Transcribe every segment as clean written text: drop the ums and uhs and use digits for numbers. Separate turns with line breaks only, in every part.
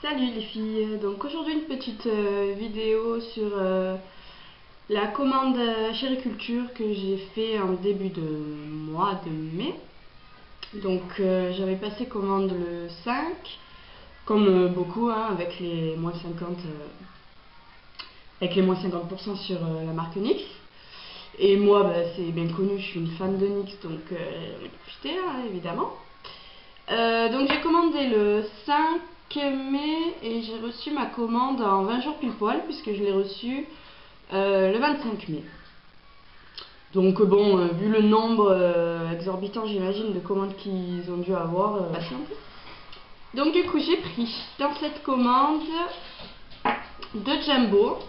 Salut les filles, donc aujourd'hui une petite vidéo sur la commande Chériculture que j'ai fait en début de mois de mai. Donc j'avais passé commande le 5, comme beaucoup hein, avec les moins 50, avec les moins 50% sur la marque NYX. Et moi bah, c'est bien connu, je suis une fan de NYX donc j'en ai profité hein, évidemment. Donc j'ai commandé le 5 mai et j'ai reçu ma commande en 20 jours pile poil puisque je l'ai reçue le 25 mai. Donc bon, vu le nombre exorbitant j'imagine de commandes qu'ils ont dû avoir, donc du coup j'ai pris dans cette commande deux Jumbo,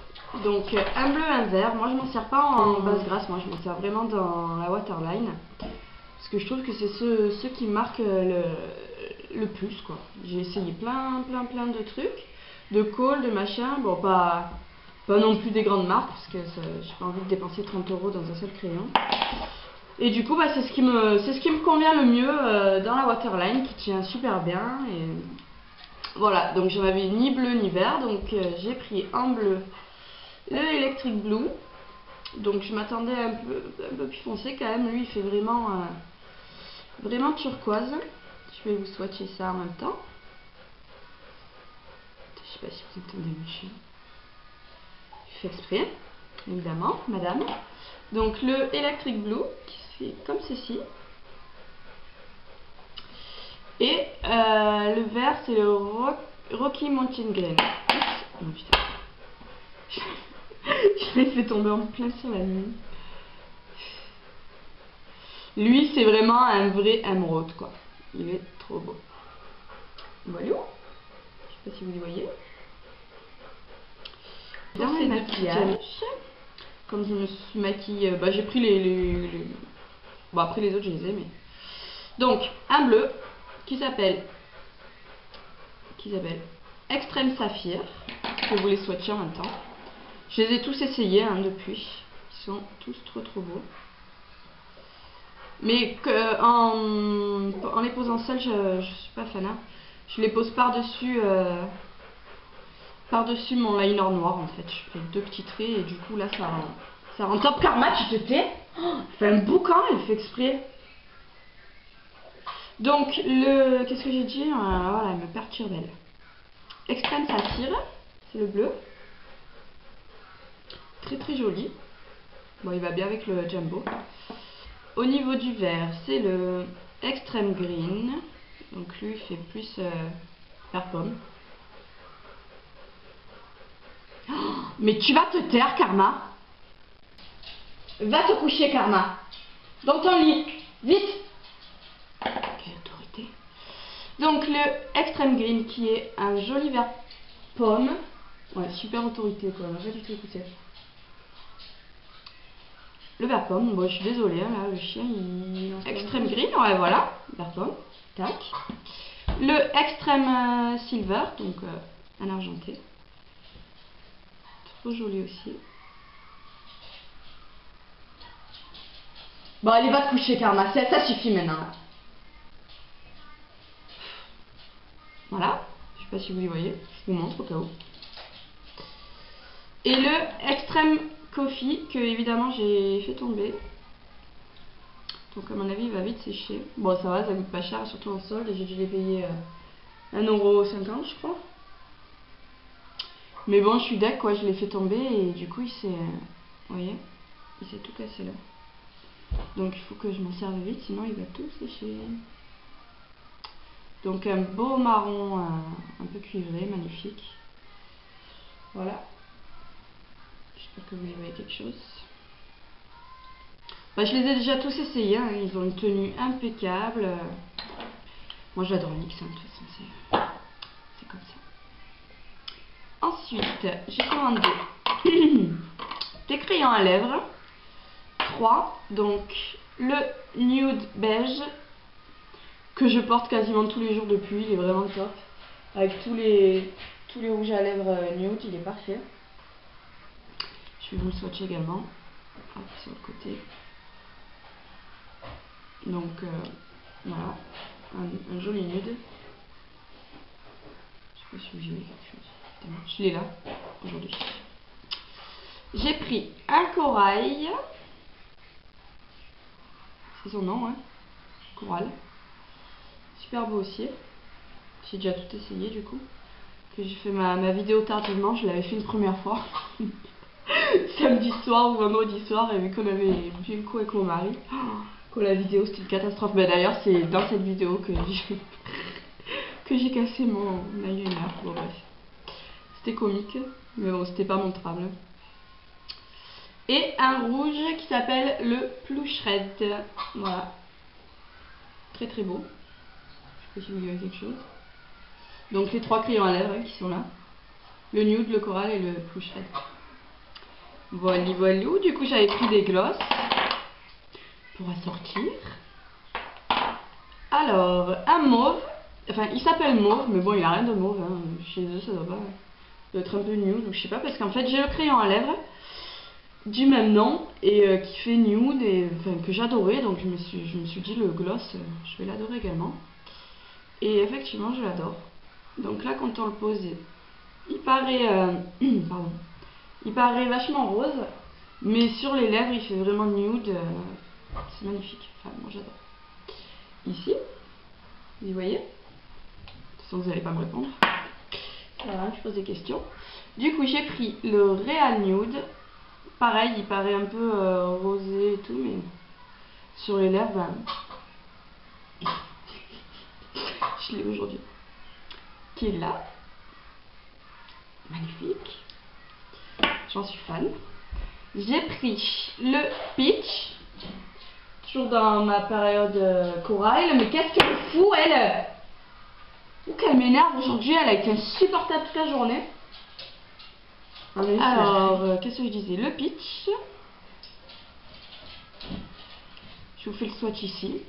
donc un bleu, un vert. Moi je m'en sers pas en base grasse, moi je m'en sers vraiment dans la waterline. Parce que je trouve que c'est ceux qui marquent le plus quoi. J'ai essayé plein de trucs, de colle, de machin, bon pas non plus des grandes marques parce que j'ai pas envie de dépenser 30 € dans un seul crayon. Et du coup bah, c'est ce qui me convient le mieux dans la waterline qui tient super bien. Et voilà, donc j'en avais ni bleu ni vert, donc j'ai pris en bleu le Electric Blue. Donc je m'attendais un peu plus foncé quand même, lui il fait vraiment turquoise. Je vais vous swatcher ça en même temps. Je sais pas si vous entendez mon chien. Je fais exprès, évidemment, madame. Donc le Electric Blue qui se fait comme ceci. Et le vert c'est le Rocky Mountain Green. Oh putain. Je l'ai fait tomber en plein sur la nuit. Lui c'est vraiment un vrai émeraude quoi. Il est trop beau. Voilà. Je sais pas si vous les voyez. Dans les maquillages, comme je me suis maquillée, bah, j'ai pris les... Bon après les autres je les ai mais... Donc un bleu qui s'appelle Extrême Saphir, que vous les swatcher en même temps. Je les ai tous essayés hein, depuis, ils sont tous trop beaux. Mais en les posant seuls je suis pas fan. Hein. Je les pose par-dessus mon liner noir en fait. Je fais deux petits traits et du coup là ça rend top. Karma, tu te tais. Oh, elle fait un boucan, elle fait exprès. Donc qu'est-ce que j'ai dit voilà, elle me perturbe elle. Extrême Saphir, c'est le bleu. Très joli. Bon, il va bien avec le Jumbo. Au niveau du vert, c'est le Extreme Green. Donc lui, il fait plus vert pomme. Oh, mais tu vas te taire, Karma. Va te coucher, Karma. Dans ton lit. Vite. Quelle autorité. Donc le Extreme Green qui est un joli vert pomme. Ouais, super autorité quoi, on n'a pas du tout écouté. Le vert pomme, bon je suis désolée, hein, là le chien il... Extreme Green, ouais voilà, vert pomme, tac. Le Extreme Silver, donc un argenté. Trop joli aussi. Bon allez va te coucher Karma, ça suffit maintenant. Voilà, je sais pas si vous les voyez, je vous montre au cas où. Et le Extreme Coffee que évidemment j'ai fait tomber. Donc à mon avis il va vite sécher. Bon ça va, ça coûte pas cher, surtout en solde. J'ai dû les payer 1,50 € je crois. Mais bon je suis deck quoi, je l'ai fait tomber et du coup il s'est... vous voyez, il s'est tout cassé là. Donc il faut que je m'en serve vite sinon il va tout sécher. Donc un beau marron un peu cuivré, magnifique. Voilà. J'espère que vous y voyez quelque chose. Bah, je les ai déjà tous essayés, hein. Ils ont une tenue impeccable. Moi j'adore NYX, hein, de toute façon c'est comme ça. Ensuite, j'ai commandé des crayons à lèvres. 3. Donc le nude beige que je porte quasiment tous les jours depuis, il est vraiment top. Avec tous les rouges à lèvres nude, il est parfait. Je vais vous le swatcher également. Hop, sur le côté. Donc voilà, un joli nude. Je me suis dit quelque chose. Putain, je l'ai là aujourd'hui. J'ai pris un corail. C'est son nom, hein. Coral. Super beau aussi. J'ai déjà tout essayé du coup. Que j'ai fait ma vidéo tardivement, je l'avais fait une première fois. Samedi soir ou vendredi soir, et vu qu'on avait bu le coup avec mon mari, que la vidéo c'était une catastrophe. Mais d'ailleurs, c'est dans cette vidéo que j'ai cassé mon eyeliner. Bon, bref. C'était comique, mais bon, c'était pas montrable. Et un rouge qui s'appelle le Plush Red. Voilà. Très très beau. Je sais pas si vous voyez quelque chose. Donc les 3 crayons à lèvres qui sont là. Le nude, le coral et le Plush Red. Voilà, voilà. Du coup, j'avais pris des glosses pour assortir. Alors, un mauve. Enfin, il s'appelle mauve, mais bon, il a rien de mauve. Hein. Chez eux, ça doit pas. Ça doit être un peu nude, ou je sais pas, parce qu'en fait, j'ai le crayon à lèvres du même nom et qui fait nude et enfin, que j'adorais. Donc, je me suis dit, le gloss, je vais l'adorer également. Et effectivement, je l'adore. Donc là, quand on le pose, il paraît, pardon, il paraît vachement rose, mais sur les lèvres, il fait vraiment nude. C'est magnifique. Enfin, moi, j'adore. Ici, vous voyez. De toute façon, vous n'allez pas me répondre. Voilà, je pose des questions. Du coup, j'ai pris le Real Nude. Pareil, il paraît un peu rosé et tout, mais sur les lèvres, ben, je l'ai aujourd'hui. Qui est là. Magnifique. J'en suis fan. J'ai pris le Peach. Toujours dans ma période corail. Mais qu'est-ce qu'elle fout, elle? Ou qu'elle m'énerve aujourd'hui. Elle a été insupportable toute la journée. Alors, qu'est-ce que je disais? Le Peach. Je vous fais le swatch ici.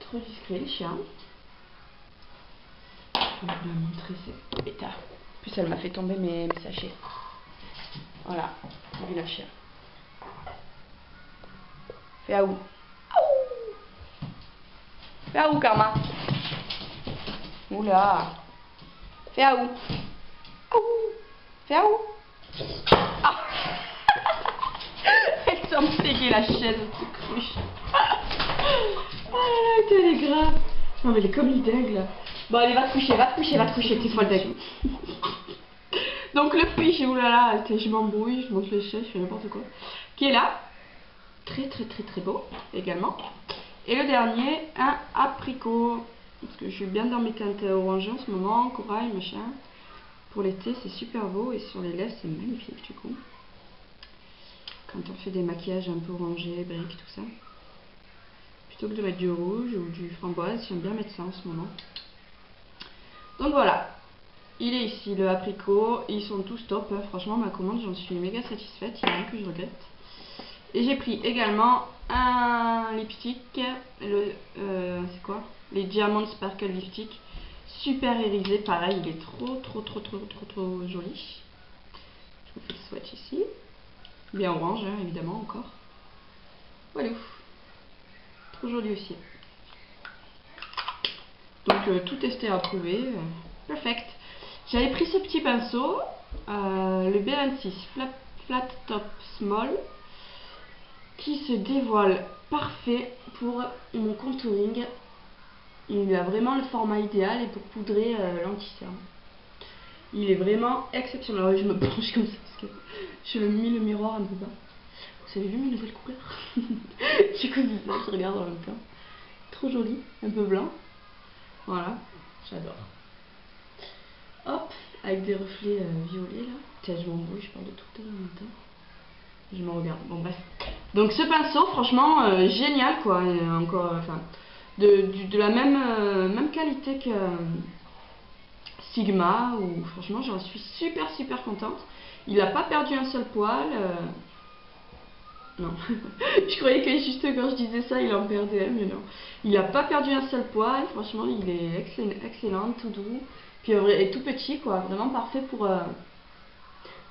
Trop discret le chien. Je vais vous le montrer, c'est bêta. En plus, elle m'a fait tomber mes sachets. Voilà, j'ai vu la chien. Fais à où? Fais à où, Karma? Oula. Fais à où? Fais à où? Ah. Elle s'en péguée la chaise, c'est cruche. Oh là là, elle est grave. Non mais elle est comme une dingue. Bon allez, va te coucher, t'es folle dingue. Donc le fiche, oulala, je m'embrouille, je monte les chaises, je fais n'importe quoi. Qui est là. Très très très très beau également. Et le dernier, un apricot. Parce que je suis bien dans mes teintes orangées en ce moment, corail, machin. Pour l'été, c'est super beau et sur les lèvres, c'est magnifique du coup. Quand on fait des maquillages un peu orangés, briques, tout ça. Plutôt que de mettre du rouge ou du framboise, j'aime bien mettre ça en ce moment. Donc voilà, il est ici le apricot, ils sont tous top, hein. Franchement ma commande j'en suis méga satisfaite, il n'y a rien que je regrette. Et j'ai pris également un lipstick, c'est quoi? Les Diamond Sparkle Lipstick, super irisé, pareil il est trop joli. Je vous fais le swatch ici, bien orange hein, évidemment encore. Voilà. Trop joli aussi. Donc tout testé, approuvé. Perfect. J'avais pris ce petit pinceau, le B26 Flat Top Small, qui se dévoile parfait pour mon contouring. Il a vraiment le format idéal et pour poudrer l'anti-cerne. Il est vraiment exceptionnel. Alors, je me penche comme ça parce que je me mis le miroir un peu bas. Vous avez vu mes nouvelles couleurs? Du coup, je regarde en même temps. Trop joli, un peu blanc. Voilà, j'adore. Hop, avec des reflets violets là. Tiens, je m'embrouille, je parle de tout en même temps. Je me regarde, bon bref. Donc ce pinceau, franchement, génial quoi. Et encore, enfin, de la même qualité que Sigma. Ou franchement, j'en suis super contente. Il n'a pas perdu un seul poil. Non, je croyais que juste quand je disais ça, il en perdait, mais non. Il n'a pas perdu un seul poil, franchement, il est excellent, tout doux, puis et tout petit, quoi, vraiment parfait pour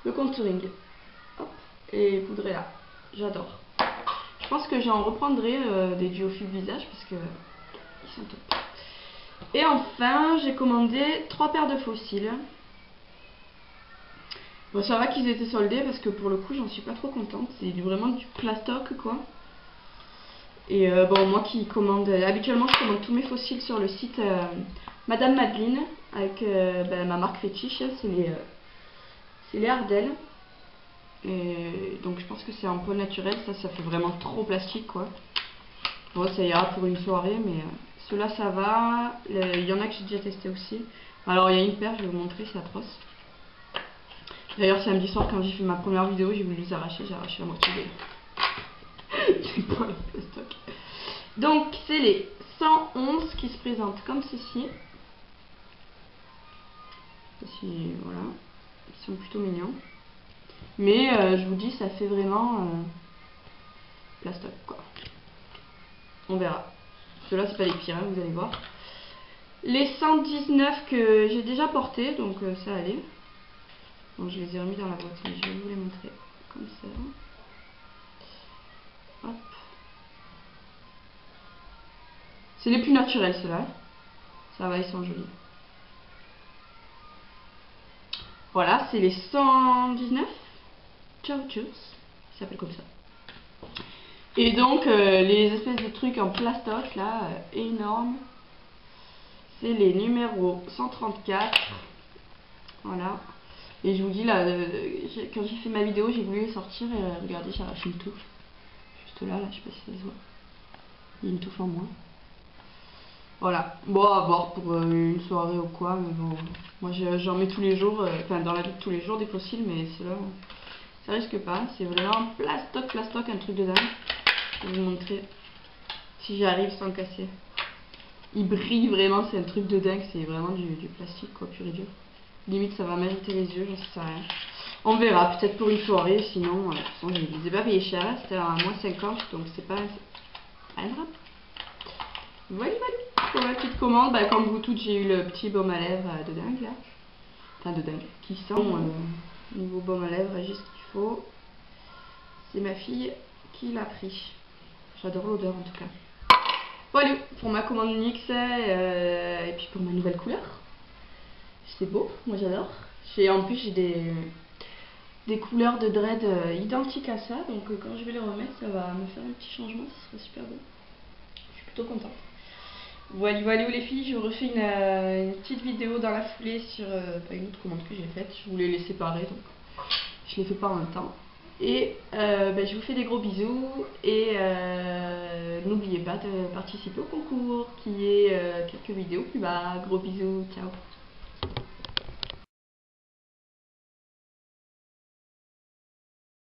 le contouring. Hop, et poudré là, j'adore. Je Je pense que j'en reprendrai des duos fil visage parce que ils sont top. Et enfin, j'ai commandé 3 paires de faux cils. Bon, ça va qu'ils étaient soldés parce que pour le coup, j'en suis pas trop contente. C'est vraiment du plastoc quoi. Et bon, moi qui commande, habituellement je commande tous mes faux cils sur le site Madame Madeline avec ma marque fétiche, c'est les Ardelles. Et donc je pense que c'est un peu naturel, ça fait vraiment trop plastique quoi. Bon, ça ira pour une soirée, mais ceux-là ça va. Il y en a que j'ai déjà testé aussi. Alors il y a une paire, je vais vous montrer, c'est atroce. D'ailleurs samedi soir quand j'ai fait ma première vidéo, j'ai voulu les arracher, j'ai arraché la moitié des poils de plastoc. Donc c'est les 111 qui se présentent comme ceci. Voilà, ils sont plutôt mignons. Mais je vous dis, ça fait vraiment plastoc quoi. On verra. Ceux-là, c'est pas les pires, hein, vous allez voir. Les 119 que j'ai déjà portés, donc ça allait. Donc je les ai remis dans la boîte, mais je vais vous les montrer comme ça. Hop. C'est les plus naturels ceux-là. Ça va, ils sont jolis. Voilà, c'est les 119. Ciao, cheers. Ils s'appellent comme ça. Et donc, les espèces de trucs en plastoc, là, énormes. C'est les numéros 134. Voilà. Et je vous dis, là, quand j'ai fait ma vidéo, j'ai voulu les sortir et regardez, j'ai arraché une touffe. Juste là, je sais pas si ça se voit. Il y a une touffe en moins. Voilà. Bon, à voir pour une soirée ou quoi, mais bon. Moi, j'en mets tous les jours, enfin, dans la vie de tous les jours, des fossiles, mais ceux-là, ça risque pas. C'est vraiment plastoc, un truc de dingue. Je vais vous montrer si j'arrive sans casser. Il brille vraiment, c'est un truc de dingue, c'est vraiment du plastique quoi, pur et dur. Limite ça va m'irriter les yeux, j'en sais rien. On verra, peut-être pour une soirée, sinon, de toute façon je les ai pas payés cher, c'était à moins 50, donc c'est pas un drap. Voilà, pour ma petite commande, comme vous toutes j'ai eu le petit baume à lèvres de dingue là. Enfin de dingue, qui sent niveau baume à lèvres, juste ce qu'il faut. C'est ma fille qui l'a pris. J'adore l'odeur en tout cas. Voilà pour ma commande NYX et puis pour ma nouvelle couleur. C'est beau, moi j'adore. En plus j'ai des couleurs de dread identiques à ça, donc quand je vais les remettre ça va me faire un petit changement, ça sera super beau. Je suis plutôt contente. Voilà les filles, je vous refais une petite vidéo dans la foulée sur une autre commande que j'ai faite. Je voulais les séparer donc je les fais pas en même temps. Et je vous fais des gros bisous et n'oubliez pas de participer au concours qui est quelques vidéos plus bas. Gros bisous, ciao.